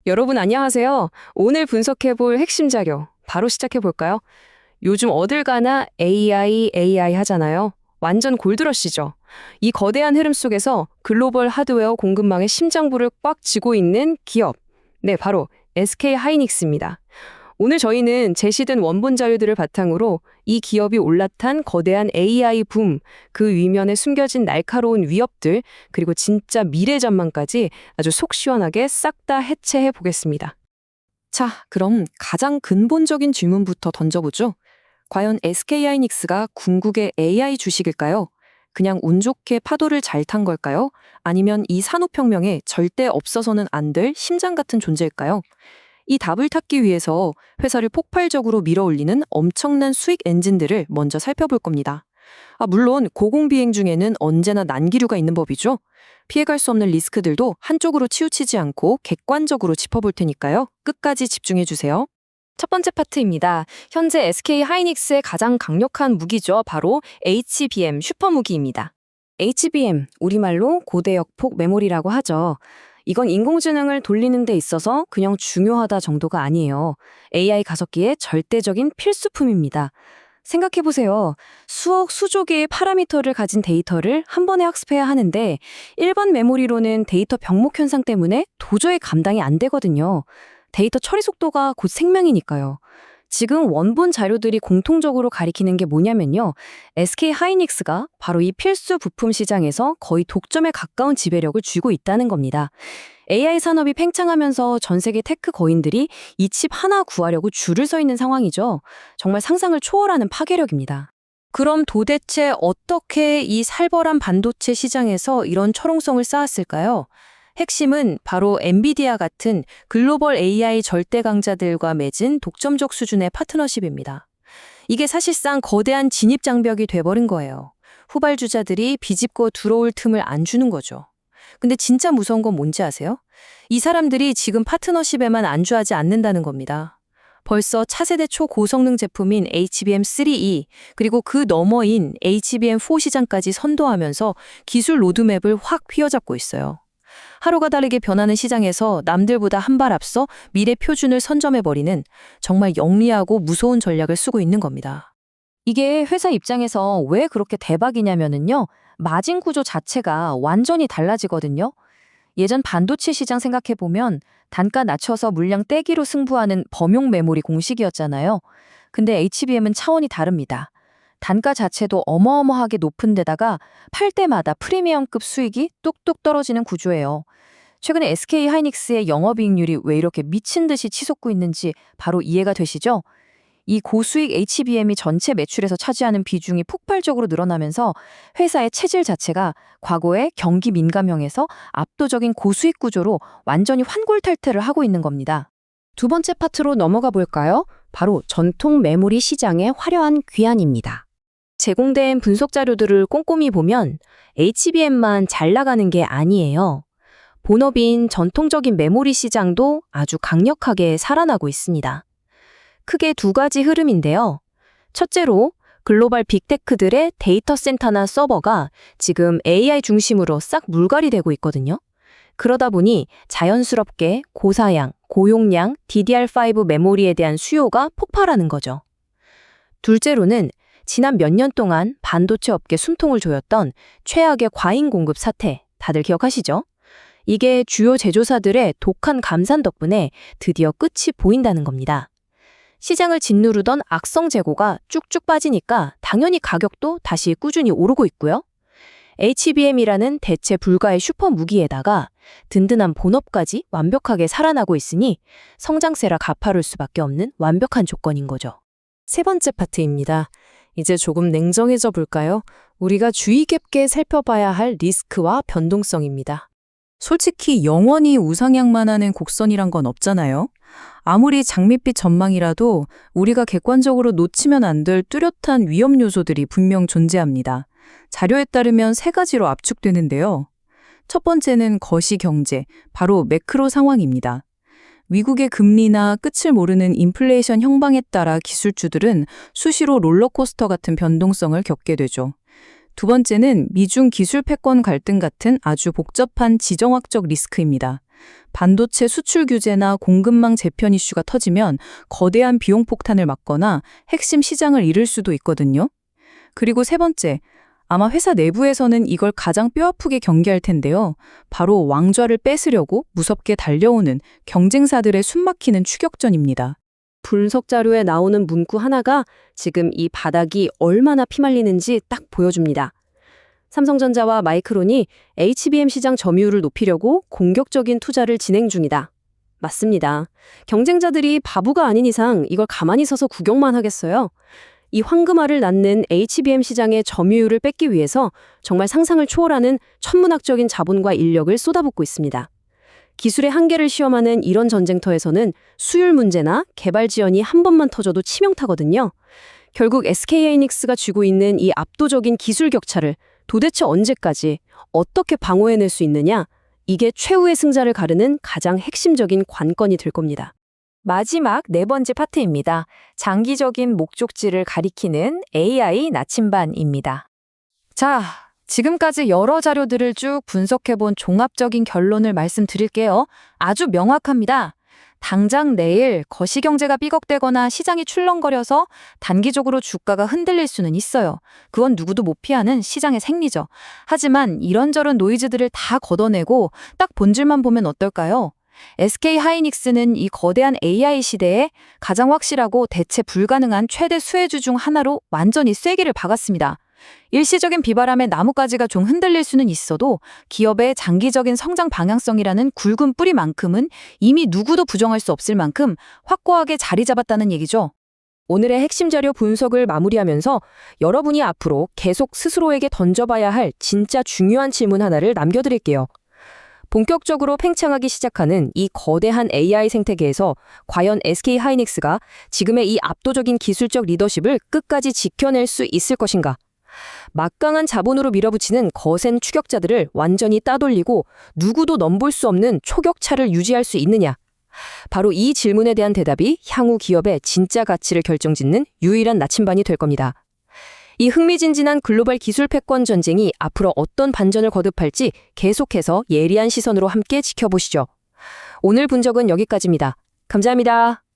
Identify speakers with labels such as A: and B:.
A: 여러분 안녕하세요. 오늘 분석해볼 핵심 자료 바로 시작해볼까요? 요즘 어딜 가나 AI 하잖아요. 완전 골드러시죠. 이 거대한 흐름 속에서 글로벌 하드웨어 공급망의 심장부를 꽉 쥐고 있는 기업. 네, 바로 SK 하이닉스입니다. 오늘 저희는 제시된 원본 자료들을 바탕으로 이 기업이 올라탄 거대한 AI 붐, 그 위면에 숨겨진 날카로운 위협들, 그리고 진짜 미래 전망까지 아주 속 시원하게 싹 다 해체해 보겠습니다. 자, 그럼 가장 근본적인 질문부터 던져보죠. 과연 SK하이닉스가 궁극의 AI 주식일까요? 그냥 운 좋게 파도를 잘 탄 걸까요? 아니면 이 산업혁명에 절대 없어서는 안 될 심장 같은 존재일까요? 이 답을 찾기 위해서 회사를 폭발적으로 밀어올리는 엄청난 수익 엔진들을 먼저 살펴볼 겁니다. 물론 고공비행 중에는 언제나 난기류가 있는 법이죠. 피해갈 수 없는 리스크들도 한쪽으로 치우치지 않고 객관적으로 짚어볼 테니까요. 끝까지 집중해주세요. 첫 번째 파트입니다. 현재 SK 하이닉스의 가장 강력한 무기죠. 바로 HBM 슈퍼무기입니다. HBM, 우리말로 고대역폭 메모리라고 하죠. 이건 인공지능을 돌리는 데 있어서 그냥 중요하다 정도가 아니에요. AI 가속기의 절대적인 필수품입니다. 생각해보세요. 수억, 수조 개의 파라미터를 가진 데이터를 한 번에 학습해야 하는데 일반 메모리로는 데이터 병목 현상 때문에 도저히 감당이 안 되거든요. 데이터 처리 속도가 곧 생명이니까요. 지금 원본 자료들이 공통적으로 가리키는 게 뭐냐면요. SK 하이닉스가 바로 이 필수 부품 시장에서 거의 독점에 가까운 지배력을 쥐고 있다는 겁니다. AI 산업이 팽창하면서 전 세계 테크 거인들이 이 칩 하나 구하려고 줄을 서 있는 상황이죠. 정말 상상을 초월하는 파괴력입니다. 그럼 도대체 어떻게 이 살벌한 반도체 시장에서 이런 철옹성을 쌓았을까요? 핵심은 바로 엔비디아 같은 글로벌 AI 절대 강자들과 맺은 독점적 수준의 파트너십입니다. 이게 사실상 거대한 진입 장벽이 돼버린 거예요. 후발주자들이 비집고 들어올 틈을 안 주는 거죠. 근데 진짜 무서운 건 뭔지 아세요? 이 사람들이 지금 파트너십에만 안주하지 않는다는 겁니다. 벌써 차세대 초고성능 제품인 HBM3E 그리고 그 너머인 HBM4 시장까지 선도하면서 기술 로드맵을 확 휘어잡고 있어요. 하루가 다르게 변하는 시장에서 남들보다 한 발 앞서 미래 표준을 선점해버리는 정말 영리하고 무서운 전략을 쓰고 있는 겁니다. 이게 회사 입장에서 왜 그렇게 대박이냐면요. 마진 구조 자체가 완전히 달라지거든요. 예전 반도체 시장 생각해보면 단가 낮춰서 물량 떼기로 승부하는 범용 메모리 공식이었잖아요. 근데 HBM은 차원이 다릅니다. 단가 자체도 어마어마하게 높은 데다가 팔 때마다 프리미엄급 수익이 뚝뚝 떨어지는 구조예요. 최근에 SK 하이닉스의 영업이익률이 왜 이렇게 미친 듯이 치솟고 있는지 바로 이해가 되시죠? 이 고수익 HBM이 전체 매출에서 차지하는 비중이 폭발적으로 늘어나면서 회사의 체질 자체가 과거의 경기 민감형에서 압도적인 고수익 구조로 완전히 환골탈태를 하고 있는 겁니다. 두 번째 파트로 넘어가 볼까요? 바로 전통 메모리 시장의 화려한 귀환입니다. 제공된 분석 자료들을 꼼꼼히 보면 HBM만 잘 나가는 게 아니에요. 본업인 전통적인 메모리 시장도 아주 강력하게 살아나고 있습니다. 크게 두 가지 흐름인데요. 첫째로 글로벌 빅테크들의 데이터 센터나 서버가 지금 AI 중심으로 싹 물갈이 되고 있거든요. 그러다 보니 자연스럽게 고사양, 고용량 DDR5 메모리에 대한 수요가 폭발하는 거죠. 둘째로는 지난 몇 년 동안 반도체 업계 숨통을 조였던 최악의 과잉 공급 사태, 다들 기억하시죠? 이게 주요 제조사들의 독한 감산 덕분에 드디어 끝이 보인다는 겁니다. 시장을 짓누르던 악성 재고가 쭉쭉 빠지니까 당연히 가격도 다시 꾸준히 오르고 있고요. HBM이라는 대체 불가의 슈퍼 무기에다가 든든한 본업까지 완벽하게 살아나고 있으니 성장세라 가파를 수밖에 없는 완벽한 조건인 거죠. 세 번째 파트입니다. 이제 조금 냉정해져 볼까요? 우리가 주의 깊게 살펴봐야 할 리스크와 변동성입니다. 솔직히 영원히 우상향만 하는 곡선이란 건 없잖아요. 아무리 장밋빛 전망이라도 우리가 객관적으로 놓치면 안 될 뚜렷한 위험 요소들이 분명 존재합니다. 자료에 따르면 세 가지로 압축되는데요. 첫 번째는 거시경제, 바로 매크로 상황입니다. 미국의 금리나 끝을 모르는 인플레이션 형방에 따라 기술주들은 수시로 롤러코스터 같은 변동성을 겪게 되죠. 두 번째는 미중 기술 패권 갈등 같은 아주 복잡한 지정학적 리스크입니다.
B: 반도체 수출 규제나 공급망 재편 이슈가 터지면 거대한 비용 폭탄을 맞거나 핵심 시장을 잃을 수도 있거든요. 그리고 세 번째, 아마 회사 내부에서는 이걸 가장 뼈아프게 경계할 텐데요. 바로 왕좌를 뺏으려고 무섭게 달려오는 경쟁사들의 숨막히는 추격전입니다.
A: 분석 자료에 나오는 문구 하나가 지금 이 바닥이 얼마나 피말리는지 딱 보여줍니다. 삼성전자와 마이크론이 HBM 시장 점유율을 높이려고 공격적인 투자를 진행 중이다. 맞습니다. 경쟁자들이 바보가 아닌 이상 이걸 가만히 서서 구경만 하겠어요. 이 황금알을 낳는 HBM 시장의 점유율을 뺏기 위해서 정말 상상을 초월하는 천문학적인 자본과 인력을 쏟아붓고 있습니다. 기술의 한계를 시험하는 이런 전쟁터에서는 수율 문제나 개발 지연이 한 번만 터져도 치명타거든요. 결국 SK하이닉스가 쥐고 있는 이 압도적인 기술 격차를 도대체 언제까지 어떻게 방어해낼 수 있느냐? 이게 최후의 승자를 가르는 가장 핵심적인 관건이 될 겁니다.
C: 마지막 네 번째 파트입니다. 장기적인 목적지를 가리키는 AI 나침반입니다. 자, 지금까지 여러 자료들을 쭉 분석해본 종합적인 결론을 말씀드릴게요. 아주 명확합니다. 당장 내일 거시경제가 삐걱대거나 시장이 출렁거려서 단기적으로 주가가 흔들릴 수는 있어요. 그건 누구도 못 피하는 시장의 생리죠. 하지만 이런저런 노이즈들을 다 걷어내고 딱 본질만 보면 어떨까요? SK하이닉스는 이 거대한 AI 시대에 가장 확실하고 대체 불가능한 최대 수혜주 중 하나로 완전히 쐐기를 박았습니다. 일시적인 비바람에 나뭇가지가 좀 흔들릴 수는 있어도 기업의 장기적인 성장 방향성이라는 굵은 뿌리만큼은 이미 누구도 부정할 수 없을 만큼 확고하게 자리 잡았다는 얘기죠.
A: 오늘의 핵심 자료 분석을 마무리하면서 여러분이 앞으로 계속 스스로에게 던져봐야 할 진짜 중요한 질문 하나를 남겨드릴게요. 본격적으로 팽창하기 시작하는 이 거대한 AI 생태계에서 과연 SK하이닉스가 지금의 이 압도적인 기술적 리더십을 끝까지 지켜낼 수 있을 것인가? 막강한 자본으로 밀어붙이는 거센 추격자들을 완전히 따돌리고 누구도 넘볼 수 없는 초격차를 유지할 수 있느냐? 바로 이 질문에 대한 대답이 향후 기업의 진짜 가치를 결정짓는 유일한 나침반이 될 겁니다. 이 흥미진진한 글로벌 기술 패권 전쟁이 앞으로 어떤 반전을 거듭할지 계속해서 예리한 시선으로 함께 지켜보시죠. 오늘 분석은 여기까지입니다. 감사합니다.